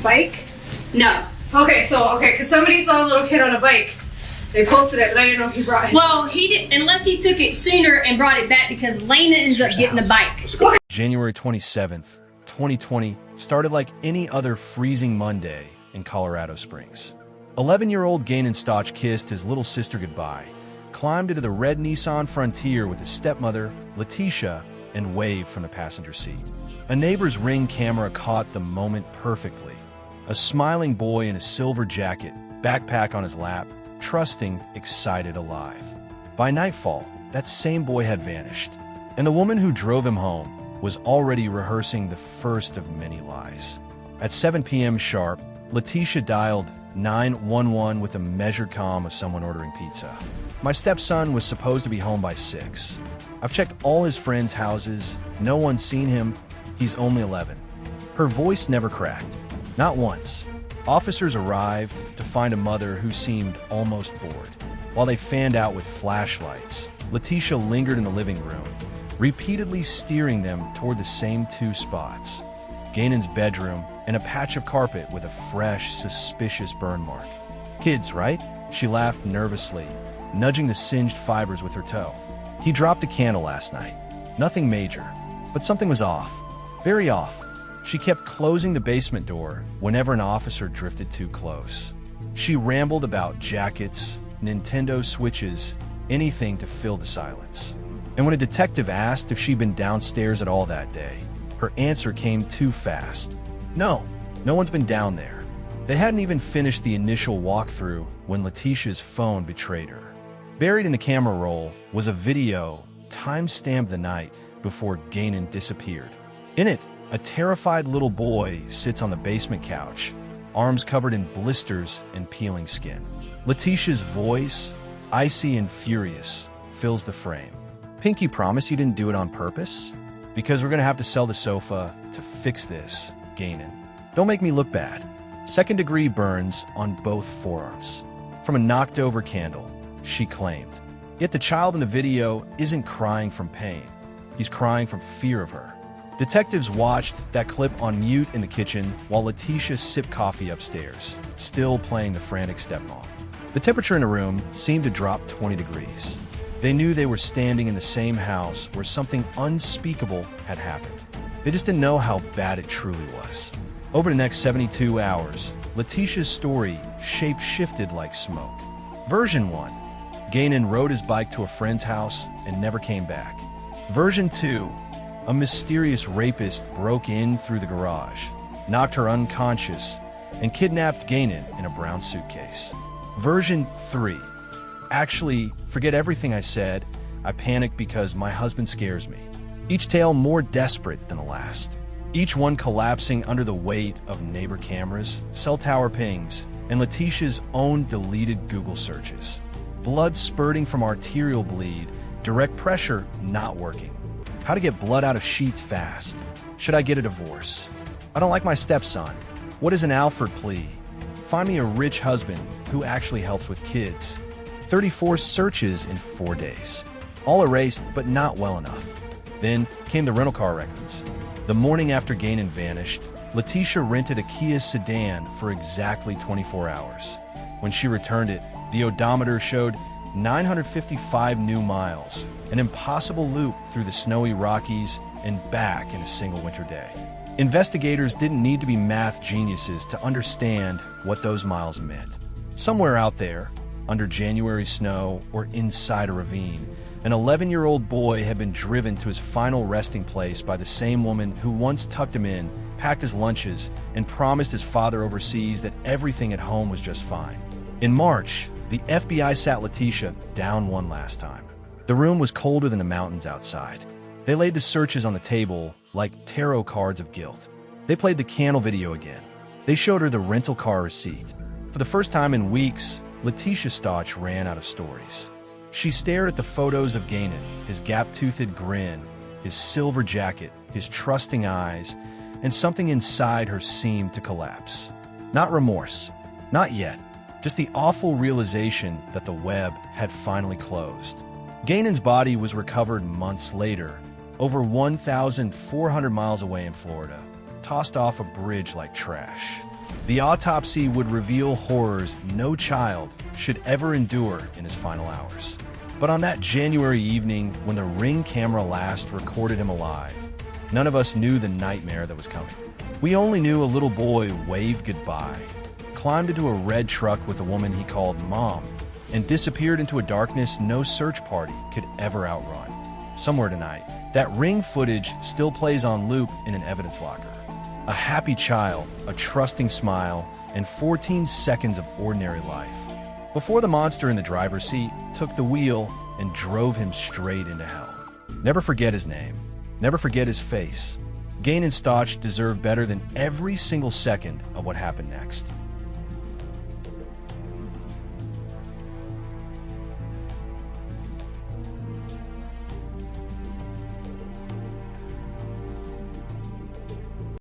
bike? No. Okay, because somebody saw a little kid on a bike. They posted it, but I didn't know if he brought it. Well, he did, unless he took it sooner and brought it back, because Lena ends up getting a bike. January 27th, 2020 started like any other freezing Monday in Colorado Springs. 11-year-old Gannon Stauch kissed his little sister goodbye, climbed into the red Nissan Frontier with his stepmother, Letecia, and waved from the passenger seat. A neighbor's Ring camera caught the moment perfectly. A smiling boy in a silver jacket, backpack on his lap, trusting, excited, alive. By nightfall, that same boy had vanished, and the woman who drove him home was already rehearsing the first of many lies. At 7 p.m. sharp, Letecia dialed 911 with a measured calm of someone ordering pizza. My stepson was supposed to be home by 6. I've checked all his friends' houses. No one's seen him. He's only 11. Her voice never cracked. Not once. Officers arrived to find a mother who seemed almost bored. While they fanned out with flashlights, Letecia lingered in the living room, repeatedly steering them toward the same two spots: Gannon's bedroom and a patch of carpet with a fresh, suspicious burn mark. Kids, right? She laughed nervously, nudging the singed fibers with her toe. He dropped a candle last night. Nothing major, but something was off. Very off. She kept closing the basement door whenever an officer drifted too close. She rambled about jackets, Nintendo Switches, anything to fill the silence. And when a detective asked if she'd been downstairs at all that day, her answer came too fast. No one's been down there. They hadn't even finished the initial walkthrough when Letecia's phone betrayed her. Buried in the camera roll was a video time-stamped the night before Gannon disappeared. In it, a terrified little boy sits on the basement couch, arms covered in blisters and peeling skin. Letecia's voice, icy and furious, fills the frame. Pinky, promise you didn't do it on purpose? Because we're gonna have to sell the sofa to fix this, Gannon. Don't make me look bad. Second-degree burns on both forearms. From a knocked-over candle, she claimed. Yet the child in the video isn't crying from pain. He's crying from fear of her. Detectives watched that clip on mute in the kitchen while Letecia sipped coffee upstairs, still playing the frantic stepmom. The temperature in the room seemed to drop 20 degrees. They knew they were standing in the same house where something unspeakable had happened. They just didn't know how bad it truly was. Over the next 72 hours, Letecia's story shape-shifted like smoke. Version 1. Gannon rode his bike to a friend's house and never came back. Version 2. A mysterious rapist broke in through the garage, knocked her unconscious, and kidnapped Gannon in a brown suitcase. Version 3. Actually, forget everything I said. I panicked because my husband scares me. Each tale more desperate than the last. Each one collapsing under the weight of neighbor cameras, cell tower pings, and Letecia's own deleted Google searches. Blood spurting from arterial bleed, direct pressure not working. How to get blood out of sheets fast. Should I get a divorce? I don't like my stepson. What is an Alford plea? Find me a rich husband who actually helps with kids. 34 searches in 4 days. All erased, but not well enough. Then came the rental car records. The morning after Gannon vanished, Letecia rented a Kia sedan for exactly 24 hours. When she returned it, the odometer showed 955 new miles, an impossible loop through the snowy Rockies and back in a single winter day. Investigators didn't need to be math geniuses to understand what those miles meant. Somewhere out there, under January snow or inside a ravine, an 11-year-old boy had been driven to his final resting place by the same woman who once tucked him in, packed his lunches, and promised his father overseas that everything at home was just fine. In March, the FBI sat Letecia down one last time. The room was colder than the mountains outside. They laid the searches on the table like tarot cards of guilt. They played the candle video again. They showed her the rental car receipt. For the first time in weeks, Letecia Stauch ran out of stories. She stared at the photos of Gannon, his gap-toothed grin, his silver jacket, his trusting eyes, and something inside her seemed to collapse. Not remorse. Not yet. Just the awful realization that the web had finally closed. Gannon's body was recovered months later, over 1,400 miles away in Florida, tossed off a bridge like trash. The autopsy would reveal horrors no child should ever endure in his final hours. But on that January evening, when the Ring camera last recorded him alive, none of us knew the nightmare that was coming. We only knew a little boy waved goodbye, climbed into a red truck with a woman he called Mom, and disappeared into a darkness no search party could ever outrun. Somewhere tonight, that Ring footage still plays on loop in an evidence locker. A happy child, a trusting smile, and 14 seconds of ordinary life, before the monster in the driver's seat took the wheel and drove him straight into hell. Never forget his name. Never forget his face. Gannon Stauch deserved better than every single second of what happened next.